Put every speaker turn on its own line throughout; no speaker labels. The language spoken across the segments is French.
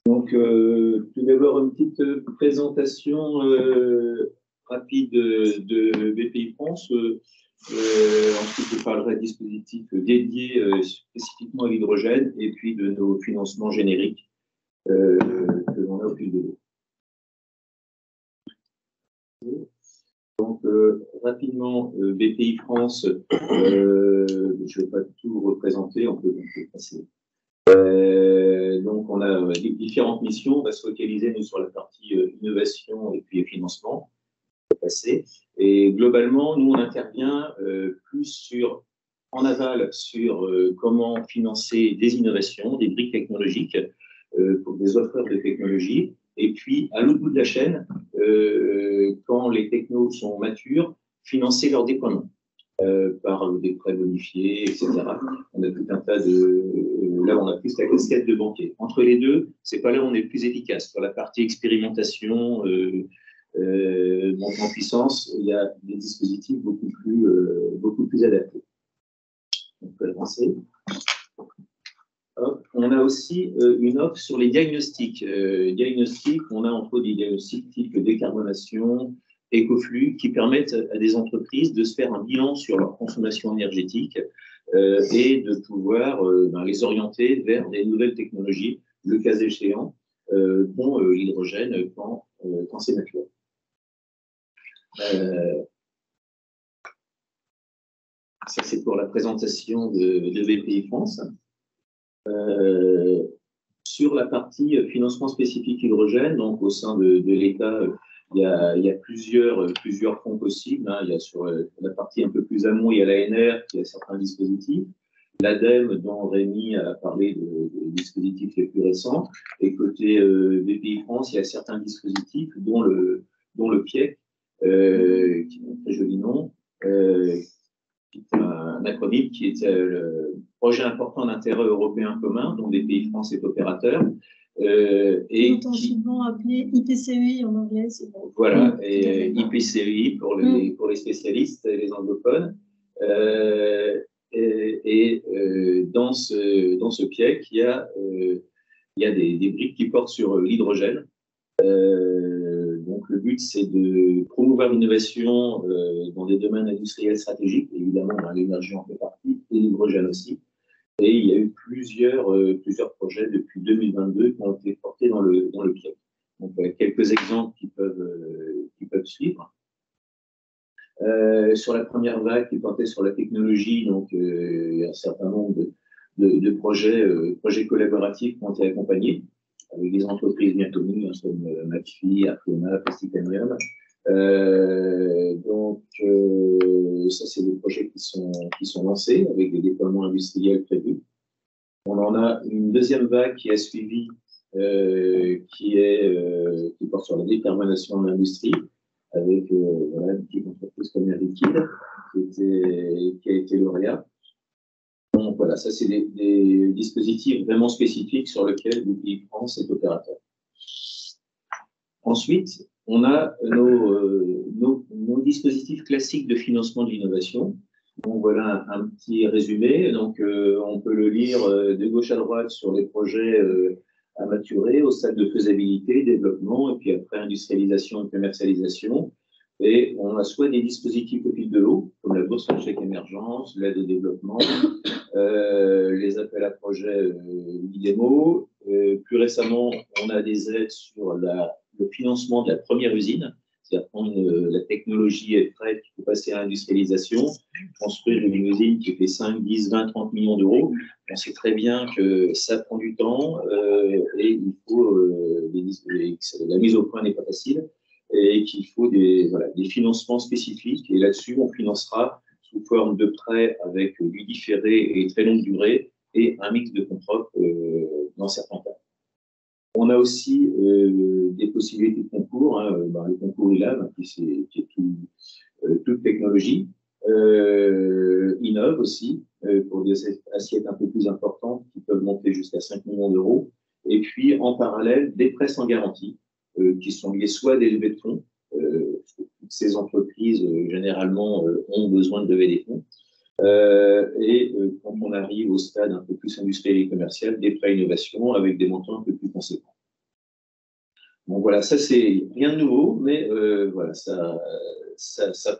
Donc, tout d'abord, une petite présentation rapide de BPI France. Ensuite, je parlerai de dispositifs dédiés spécifiquement à l'hydrogène et puis de nos financements génériques que l'on a au fil de l'eau. Donc, rapidement, BPI France, je ne vais pas tout représenter, on peut passer. Donc, on a différentes missions. On va se focaliser nous, sur la partie innovation et puis financement. Passer. Et globalement, nous, on intervient plus en aval sur comment financer des innovations, des briques technologiques pour des offreurs de technologies. Et puis, à l'autre bout de la chaîne, quand les technos sont matures, financer leur déploiement. Par des prêts bonifiés, etc. On a tout un tas de... Là, on a plus la casquette de banquier. Entre les deux, c'est pas là où on est le plus efficace. Sur la partie expérimentation, montée en puissance, il y a des dispositifs beaucoup plus adaptés. On peut avancer. Hop. On a aussi une offre sur les diagnostics. On a entre autres des diagnostics type décarbonation, écoflux, qui permettent à des entreprises de se faire un bilan sur leur consommation énergétique et de pouvoir les orienter vers des nouvelles technologies, le cas échéant, dont l'hydrogène quand c'est naturel. Ça, c'est pour la présentation de BPI France. Sur la partie financement spécifique hydrogène, donc au sein de l'État, il y a plusieurs fonds possibles. Il y a sur la partie un peu plus amont, il y a l'ANR qui a certains dispositifs. L'ADEME, dont Rémi a parlé des dispositifs les plus récents. Et côté BPI France, il y a certains dispositifs, dont le PIEC, qui a un très joli nom, un acronyme qui est le projet important d'intérêt européen commun, dont BPI France est opérateur.
Et souvent appelé IPCEI en anglais. Bon.
Voilà, et IPCEI pour les spécialistes et les anglophones. Dans ce PIEC, il y a des briques qui portent sur l'hydrogène. Donc, le but, c'est de promouvoir l'innovation dans des domaines industriels stratégiques. Évidemment, l'énergie en fait partie, et l'hydrogène aussi. Et il y a eu plusieurs projets depuis 2022 qui ont été portés dans le PIEC. Donc, quelques exemples qui peuvent suivre. Sur la première vague qui portait sur la technologie, donc il y a un certain nombre de projets collaboratifs qui ont été accompagnés avec des entreprises bien connues comme McPhy, Arkema, Plasticanium. Donc, ça, c'est des projets qui sont lancés avec des déploiements industriels prévus. On en a une deuxième vague qui a suivi, qui porte sur la décarbonation de l'industrie, avec une petite entreprise comme Air Liquide qui a été lauréat. Donc voilà, ça c'est des dispositifs vraiment spécifiques sur lesquels BPI France est opérateur. Ensuite, on a nos dispositifs classiques de financement de l'innovation. Donc voilà un petit résumé. Donc on peut le lire de gauche à droite sur les projets à maturer au stade de faisabilité, développement et puis après industrialisation et commercialisation. Et on a soit des dispositifs au fil de l'eau, comme la bourse en chèque émergence, l'aide au développement, les appels à projets IDEMO. Plus récemment, on a des aides sur le financement de la première usine, c'est-à-dire quand la technologie est prête, il faut passer à l'industrialisation, construire une usine qui fait 5, 10, 20, 30 millions d'euros. On sait très bien que ça prend du temps et il faut la mise au point n'est pas facile et qu'il faut des financements spécifiques. Et là-dessus, on financera sous forme de prêts avec du différé et très longue durée et un mix de fonds propres dans certains cas. On a aussi des possibilités de concours, le concours ILAB, qui est toute technologie, Innov aussi, pour des assiettes un peu plus importantes qui peuvent monter jusqu'à 5 millions d'euros. Et puis, en parallèle, des prêts sans garantie, qui sont liés soit à des levées de fonds, toutes ces entreprises, généralement, ont besoin de lever des fonds, quand on arrive au stade un peu plus industriel et commercial, des prêts innovation avec des montants un peu plus conséquents. Bon, voilà, ça, c'est rien de nouveau, mais voilà, ça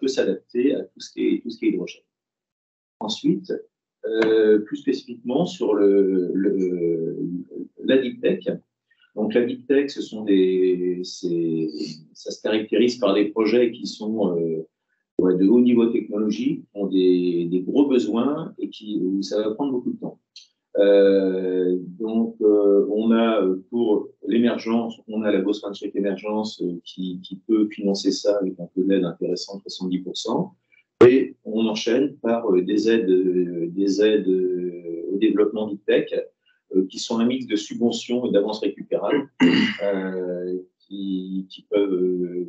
peut s'adapter à tout ce qui est hydrogène. Ensuite, plus spécifiquement sur la deep tech. Donc, la deep tech, ça se caractérise par des projets qui sont de haut niveau technologique, qui ont des gros besoins et où ça va prendre beaucoup de temps. Donc, on a pour l'émergence, on a la Ghost Friendship Émergence qui peut financer ça avec un taux d'aide intéressant de 70%. Et on enchaîne par des aides au développement du tech qui sont un mix de subventions et d'avances récupérables qui peuvent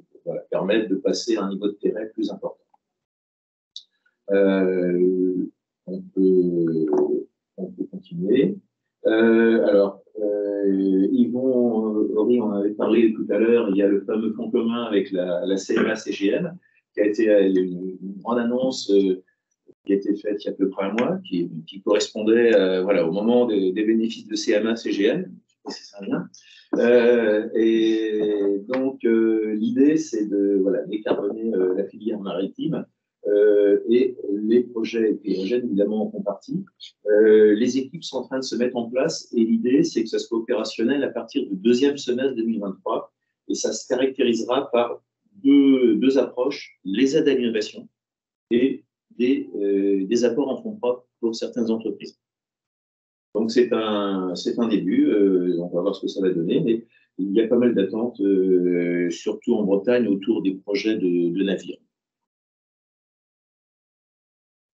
permettre de passer à un niveau de terrain plus important. On peut continuer. Yvon Horry en avait parlé tout à l'heure, il y a le fameux fonds commun avec la CMA-CGM, qui a été une grande annonce qui a été faite il y a à peu près un mois, qui correspondait au moment des bénéfices de CMA-CGM, je ne sais pas si ça vient. Et donc, l'idée, c'est de décarboner la filière maritime. Et les projets hydrogène, évidemment, en font partie. Les équipes sont en train de se mettre en place et l'idée, c'est que ça soit opérationnel à partir du deuxième semestre 2023 et ça se caractérisera par deux approches, les aides à l'innovation et des apports en fonds propres pour certaines entreprises. Donc, c'est un début, on va voir ce que ça va donner, mais il y a pas mal d'attentes, surtout en Bretagne, autour des projets de navires.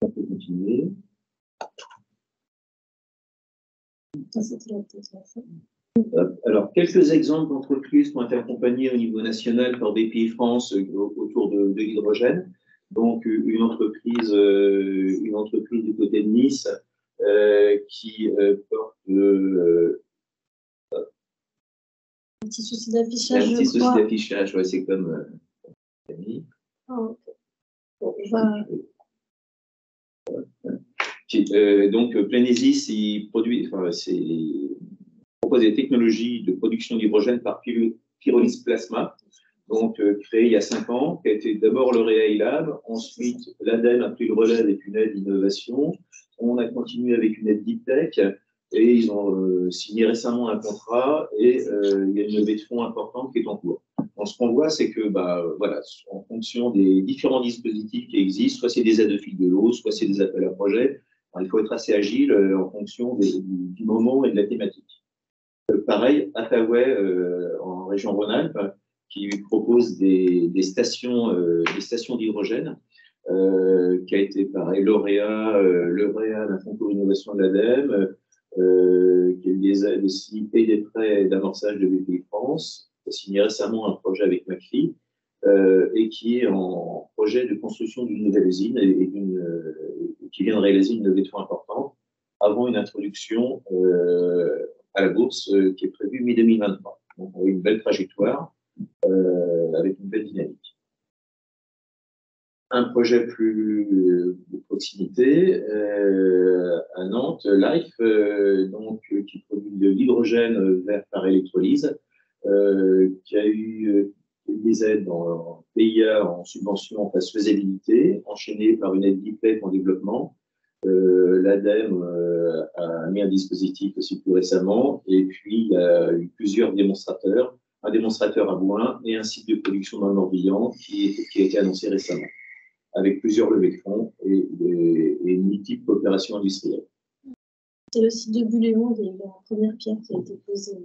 On peut continuer. Alors, quelques exemples d'entreprises qui ont été accompagnées au niveau national par BPI France autour de l'hydrogène. Donc, une entreprise du côté de Nice qui porte
un petit souci d'affichage.
Un petit souci d'affichage, ouais, c'est comme Camille.
Oh, okay. Bon, on va...
Donc, Planesis, il propose des technologies de production d'hydrogène par pyrolyse plasma, donc créé il y a 5 ans, qui a été d'abord lauréat iLab, ensuite l'ADEME a pris le relais avec une aide d'innovation, on a continué avec une aide deep tech, et ils ont signé récemment un contrat, et il y a une levée de fonds importante qui est en cours. Donc, ce qu'on voit, c'est que, en fonction des différents dispositifs qui existent, soit c'est des aides de fil de l'eau, soit c'est des appels à projets, il faut être assez agile en fonction du moment et de la thématique. Pareil, Attaway, en région Rhône-Alpes, qui propose des stations d'hydrogène, qui a été, pareil, lauréat d'un fonds pour l'innovation de l'ADEME, qui a eu des aides aussi et des prêts d'amorçage de BPI France, qui a signé récemment un projet avec McPhy, et qui est en projet de construction d'une nouvelle usine et qui vient de réaliser une levée de fonds importante avant une introduction à la bourse qui est prévue mi-2023. Donc, on a une belle trajectoire avec une belle dynamique. Un projet plus de proximité à Nantes, Life, qui produit de l'hydrogène vert par électrolyse, qui a eu des aides en PIA en subvention en phase faisabilité, enchaînées par une aide DIPEC en développement. L'ADEME a mis un dispositif aussi plus récemment, et puis il y a eu plusieurs démonstrateurs, un démonstrateur à Bouin et un site de production dans le Morbihan qui a été annoncé récemment, avec plusieurs levées de fonds et multiples coopérations industrielles.
C'est le site de Buléon, il y a eu la première pierre qui a été posée.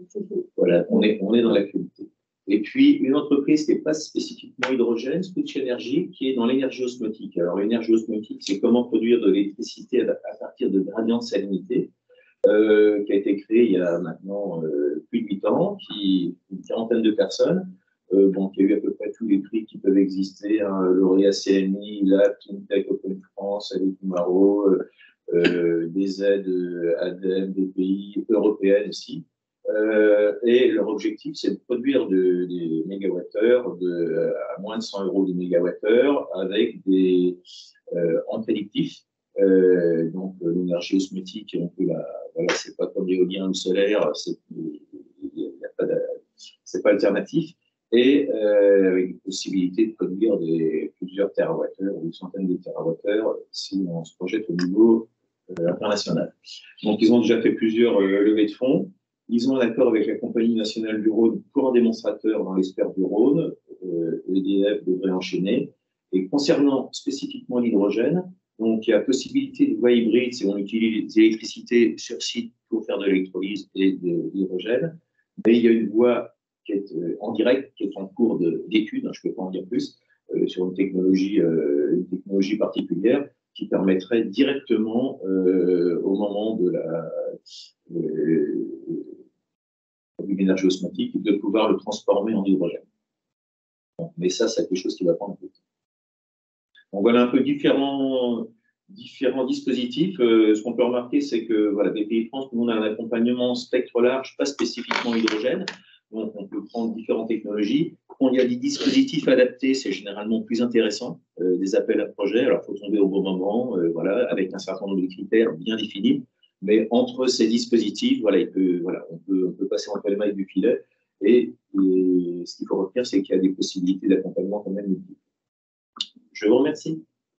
Voilà, on est dans l'actualité. Et puis, une entreprise qui n'est pas spécifiquement hydrogène, Switch Energy, qui est dans l'énergie osmotique. Alors, l'énergie osmotique, c'est comment produire de l'électricité à partir de gradients de salinité, qui a été créé il y a maintenant plus de 8 ans, une quarantaine de personnes, qui a eu à peu près tous les prix qui peuvent exister, lauréat CNI, LAB, Cleantech, Open France, Avec Maro, des aides ADEME, des pays européennes aussi. Et leur objectif, c'est de produire des mégawattheures à moins de 100 € du mégawattheure avec en prédictif. Donc, l'énergie osmotique, c'est pas comme l'éolien ou le solaire, il n'y a pas c'est pas alternatif, et avec une possibilité de produire plusieurs térawattheures ou une centaine de térawattheures si on se projette au niveau international. Donc, ils ont déjà fait plusieurs levées de fonds. Ils ont un accord avec la Compagnie nationale du Rhône pour un démonstrateur dans l'Esper du Rhône. EDF devrait enchaîner. Et concernant spécifiquement l'hydrogène, donc il y a possibilité de voie hybride si on utilise l'électricité sur site pour faire de l'électrolyse et de l'hydrogène. Mais il y a une voie qui est en direct, qui est en cours d'étude, je ne peux pas en dire plus, sur une technologie particulière qui permettrait directement, au moment de l'énergie osmotique, de pouvoir le transformer en hydrogène. Donc, mais ça, c'est quelque chose qui va prendre un peu de temps. Donc voilà un peu différents dispositifs. Ce qu'on peut remarquer, c'est que voilà, BPI France, nous, on a un accompagnement spectre large, pas spécifiquement hydrogène. Donc, on peut prendre différentes technologies. Quand il y a des dispositifs adaptés, c'est généralement plus intéressant, des appels à projets. Alors, il faut tomber au bon moment, voilà, avec un certain nombre de critères bien définis. Mais entre ces dispositifs, voilà, on peut passer entre les mailles du filet. Et ce qu'il faut retenir, c'est qu'il y a des possibilités d'accompagnement quand même multiples. Je vous remercie.